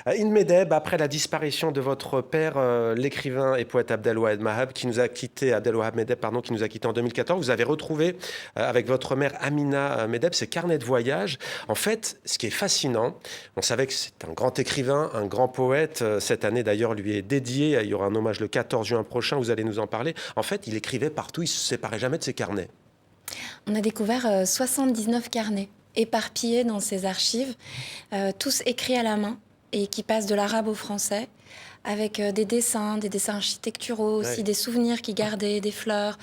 Inde Medeb, après la disparition de votre père, l'écrivain et poète Abdelwahab Medeb, qui nous a quitté en 2014, vous avez retrouvé avec votre mère Amina Medeb ses carnets de voyage. En fait, ce qui est fascinant, on savait que c'est un grand écrivain, un grand poète. Cette année d'ailleurs lui est dédiée. Il y aura un hommage le 14 juin prochain. Vous allez nous en parler. En fait, il écrivait partout. Il se séparait jamais de ses carnets. On a découvert 79 carnets éparpillés dans ses archives, tous écrits à la main et qui passent de l'arabe au français, avec des dessins architecturaux aussi, des souvenirs qu'il gardait, des fleurs.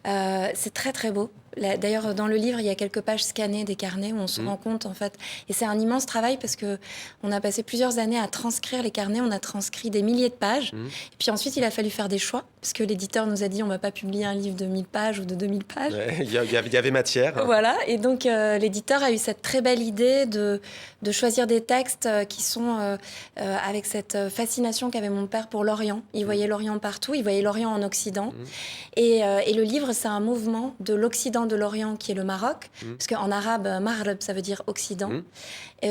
C'est très très beau. D'ailleurs, dans le livre, il y a quelques pages scannées des carnets où on se rend compte, en fait. Et c'est un immense travail parce qu'on a passé plusieurs années à transcrire les carnets. On a transcrit des milliers de pages. Et puis ensuite, il a fallu faire des choix parce que l'éditeur nous a dit on ne va pas publier un livre de 1000 pages ou de 2000 pages. Ouais, il y avait matière. Voilà. Et donc, l'éditeur a eu cette très belle idée de choisir des textes qui sont avec cette fascination qu'avait mon père pour l'Orient. Il voyait l'Orient partout. Il voyait l'Orient en Occident. Et le livre, c'est un mouvement de l'Occident de l'Orient qui est le Maroc, parce qu'en arabe, Maghreb, ça veut dire Occident,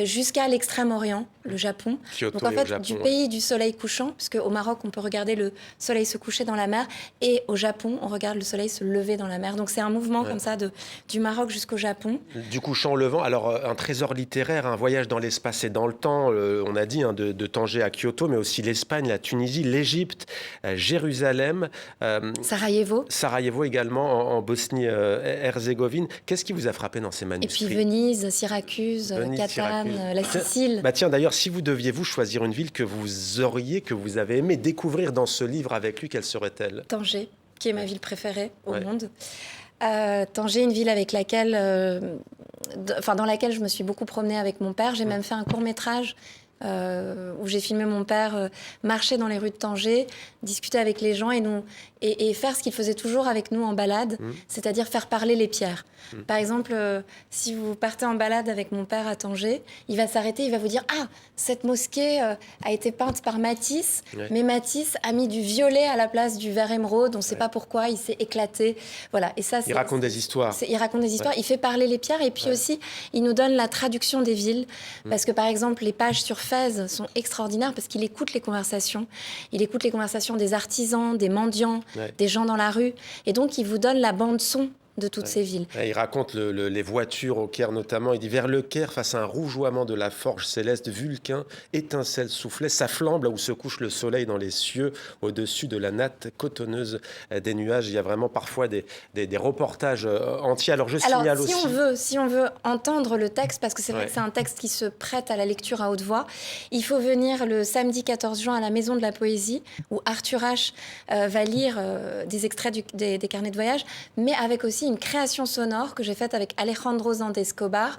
jusqu'à l'Extrême-Orient, le Japon. Kyoto. Donc en fait, Japon, du pays du soleil couchant, puisque au Maroc, on peut regarder le soleil se coucher dans la mer, et au Japon, on regarde le soleil se lever dans la mer. Donc c'est un mouvement comme ça, du Maroc jusqu'au Japon. Du couchant au levant, alors un trésor littéraire, un voyage dans l'espace et dans le temps, on a dit, de Tanger à Kyoto, mais aussi l'Espagne, la Tunisie, l'Égypte, Jérusalem. Sarajevo également, en Bosnie-Herzégovine. Qu'est-ce qui vous a frappé dans ces manuscrits? Et puis Venise, Syracuse, Catane, la Sicile. Tiens, d'ailleurs, si vous deviez choisir une ville que vous avez aimé découvrir dans ce livre avec lui, quelle serait-elle? Tanger, qui est ma ville préférée au monde. Tanger, une ville avec laquelle, dans laquelle je me suis beaucoup promenée avec mon père. J'ai même fait un court-métrage où j'ai filmé mon père marcher dans les rues de Tanger, discuter avec les gens et faire ce qu'il faisait toujours avec nous en balade, c'est-à-dire faire parler les pierres. Par exemple, si vous partez en balade avec mon père à Tanger, il va s'arrêter, il va vous dire « Ah, cette mosquée a été peinte par Matisse, mais Matisse a mis du violet à la place du vert émeraude, on ne sait pas pourquoi, il s'est éclaté. » Voilà. Et ça, il raconte des histoires. Il raconte des histoires, il fait parler les pierres et puis aussi, il nous donne la traduction des villes. Parce que par exemple, les pages sur Fès sont extraordinaires parce qu'il écoute les conversations. Il écoute les conversations des artisans, des mendiants, des gens dans la rue. Et donc, il vous donne la bande-son de toutes ces villes. Il raconte les voitures au Caire notamment. Il dit « Vers le Caire, face à un rougeoiement de la forge céleste, Vulcain, étincelle soufflait, sa flamme là où se couche le soleil dans les cieux, au-dessus de la natte cotonneuse des nuages. » Il y a vraiment parfois des reportages entiers. Alors, signale aussi... Si on veut entendre le texte, parce que c'est vrai que c'est un texte qui se prête à la lecture à haute voix, il faut venir le samedi 14 juin à la Maison de la Poésie, où Arthur H. va lire des extraits des carnets de voyage, mais avec aussi une création sonore que j'ai faite avec Alejandro Zand Escobar,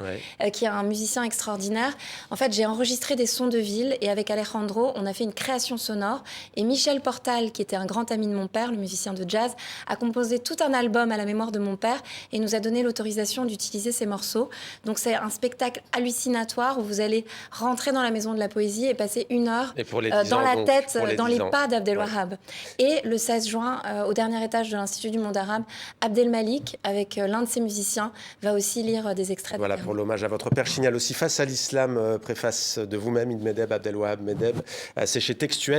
qui est un musicien extraordinaire. En fait, j'ai enregistré des sons de ville et avec Alejandro, on a fait une création sonore. Et Michel Portal, qui était un grand ami de mon père, le musicien de jazz, a composé tout un album à la mémoire de mon père et nous a donné l'autorisation d'utiliser ces morceaux. Donc c'est un spectacle hallucinatoire où vous allez rentrer dans la Maison de la Poésie et passer une heure dans la tête, dans les pas d'Abdelwahab. Et le 16 juin, au dernier étage de l'Institut du monde arabe, Abdelmalik, avec l'un de ses musiciens, va aussi lire des extraits. Voilà, pour l'hommage à votre père. Je signale aussi Face à l'islam, préface de vous-même, Inde Medeb, Abdelwahab Medeb. C'est chez Textuel.